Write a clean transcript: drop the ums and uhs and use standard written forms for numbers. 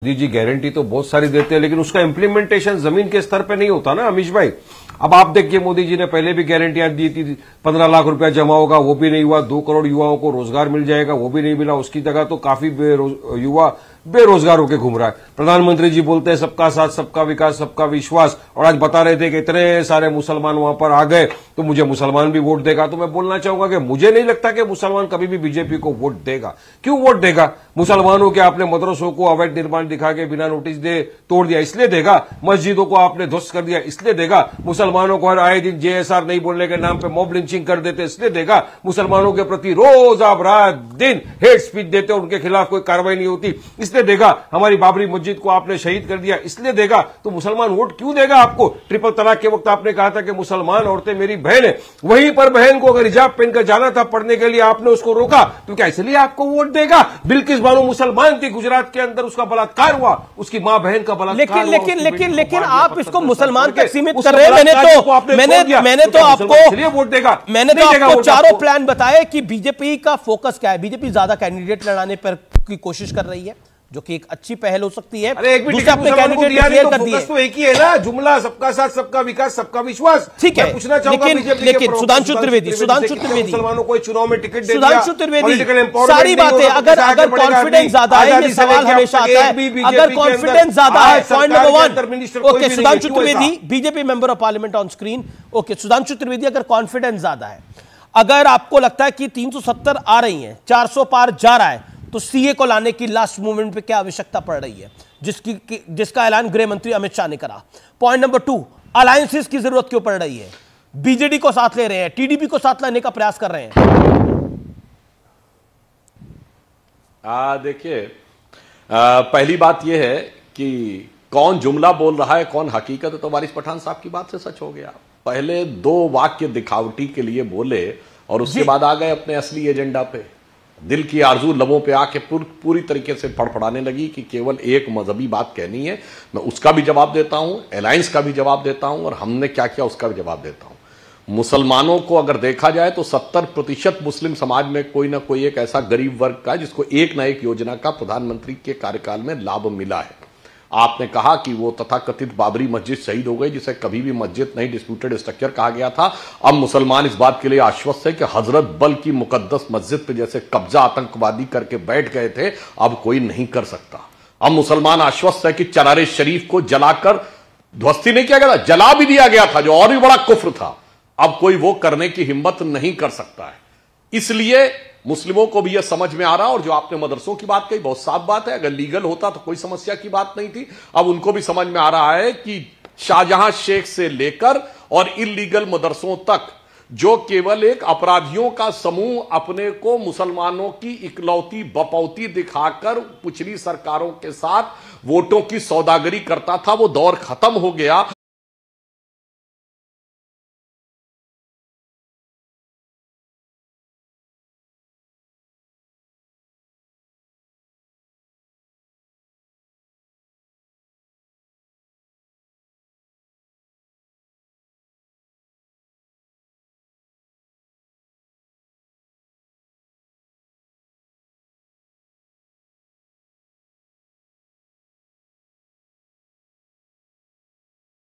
Modi ji guarantee तो बहुत सारी देते हैं, लेकिन उसका इंप्लीमेंटेशन जमीन के स्तर पे नहीं होता ना अमीश भाई। अब आप देखिए, मोदी जी ने पहले भी गारंटियां दी थी, 15 लाख रुपया जमा होगा, वो भी नहीं हुआ। 2 करोड़ युवाओं को रोजगार मिल जाएगा, वो भी नहीं मिला। उसकी जगह तो काफी युवा बेरोजगार होकर घूम रहा है। प्रधानमंत्री जी बोलते हैं सबका साथ, सबका विकास, सबका विश्वास, और आज बता रहे थे कि इतने सारे मुसलमान वहां पर आ गए तो मुझे मुसलमान भी वोट देगा। तो मैं बोलना चाहूंगा कि मुझे नहीं लगता कि मुसलमान कभी भी बीजेपी को वोट देगा। क्यों वोट देगा? मुसलमानों के आपने मदरसों को अवैध निर्माण दिखा के बिना नोटिस दे तोड़ दिया, इसलिए देगा। मस्जिदों को आपने ध्वस्त कर दिया, इसलिए देगा। मुसलमानों को हर आए दिन जेएसआर नहीं बोलने के नाम पे मॉब लिंचिंग कर देते, इसलिए देगा। मुसलमानों के प्रति रोज आप रात दिन हेट स्पीच देते, उनके खिलाफ कोई कार्रवाई नहीं होती, इसलिए देगा। हमारी बाबरी मस्जिद को आपने शहीद कर दिया, इसलिए देगा। तो मुसलमान वोट क्यों देगा आपको? ट्रिपल तलाक के वक्त आपने कहा था कि मुसलमान औरतें मेरी बहन है, वहीं पर बहन को अगर हिजाब पहनकर जाना था पढ़ने के लिए, आपने उसको रोका, तो क्या इसलिए आपको वोट देगा? बिल्किस बानो मुसलमान थी, गुजरात के अंदर उसका बलात्कार हुआ, उसकी मां बहन का बलात्कार हुआ। लेकिन आप इसको मुसलमान तक सीमित कर रहे हैं। मैंने तो आपको चारों प्लान बताए कि बीजेपी का फोकस क्या है। बीजेपी ज्यादा कैंडिडेट लड़ाने पर की कोशिश कर रही है, जो कि एक अच्छी पहल हो सकती है। अरे एक भी अपने कैंडिडेट क्लियर कर दिए, तो एक ही है ना, जुमला सबका साथ, सबका विकास, सबका विश्वास। ठीक है, पूछना चाहूंगा लेकिन सुधांशु त्रिवेदी मुसलमानों को चुनाव में टिकट दे दिया, सुधांशु त्रिवेदी, सारी बातें, अगर कॉन्फिडेंस ज्यादा है, ये सवाल हमेशा आता है, अगर कॉन्फिडेंस ज्यादा है, point number 1। Okay, Sudhanshu Trivedi, BJP member of parliament on screen. Okay, Sudhanshu Trivedi, अगर कॉन्फिडेंस ज्यादा है, अगर आपको लगता है कि 370 आ रही है, 400 पार जा रहा है, तो सीए को लाने की लास्ट मूवमेंट पे क्या आवश्यकता पड़ रही है, जिसका ऐलान गृह मंत्री अमित शाह ने करा। पॉइंट नंबर 2, अलायंसेस की जरूरत क्यों पड़ रही है? बीजेडी को साथ ले रहे हैं, टीडीपी को साथ लाने का प्रयास कर रहे हैं। देखिए, पहली बात यह है कि कौन जुमला बोल रहा है, कौन हकीकत है, तो वारिस पठान साहब की बात से सच हो गया। पहले 2 वाक्य दिखावटी के लिए बोले और उसके बाद आ गए अपने असली एजेंडा पे। दिल की आरजू लबों पे आके पूरी तरीके से फड़फड़ाने लगी कि केवल एक मजहबी बात कहनी है। मैं उसका भी जवाब देता हूं, अलायंस का भी जवाब देता हूं, और हमने क्या किया उसका भी जवाब देता हूं। मुसलमानों को अगर देखा जाए तो 70% मुस्लिम समाज में कोई ना कोई एक ऐसा गरीब वर्ग का जिसको एक ना एक योजना का प्रधानमंत्री के कार्यकाल में लाभ मिला है। आपने कहा कि वो तथाकथित बाबरी मस्जिद शहीद हो गई, जिसे कभी भी मस्जिद नहीं, डिस्प्यूटेड स्ट्रक्चर कहा गया था। अब मुसलमान इस बात के लिए आश्वस्त है कि हजरत बल की मुकद्दस मस्जिद पे जैसे कब्जा आतंकवादी करके बैठ गए थे, अब कोई नहीं कर सकता। अब मुसलमान आश्वस्त है कि चरारे शरीफ को जलाकर ध्वस्ती नहीं किया गया था, जला भी दिया गया था, जो और भी बड़ा कुफ्र था। अब कोई वो करने की हिम्मत नहीं कर सकता है। इसलिए मुस्लिमों को भी यह समझ में आ रहा, और जो आपने मदरसों की बात कही, बहुत साफ बात है। अगर लीगल होता तो कोई समस्या की बात नहीं थी। अब उनको भी समझ में आ रहा है कि शाहजहां शेख से लेकर और इल्लीगल मदरसों तक, जो केवल एक अपराधियों का समूह अपने को मुसलमानों की इकलौती बपौती दिखाकर पिछली सरकारों के साथ वोटों की सौदागरी करता था, वो दौर खत्म हो गया।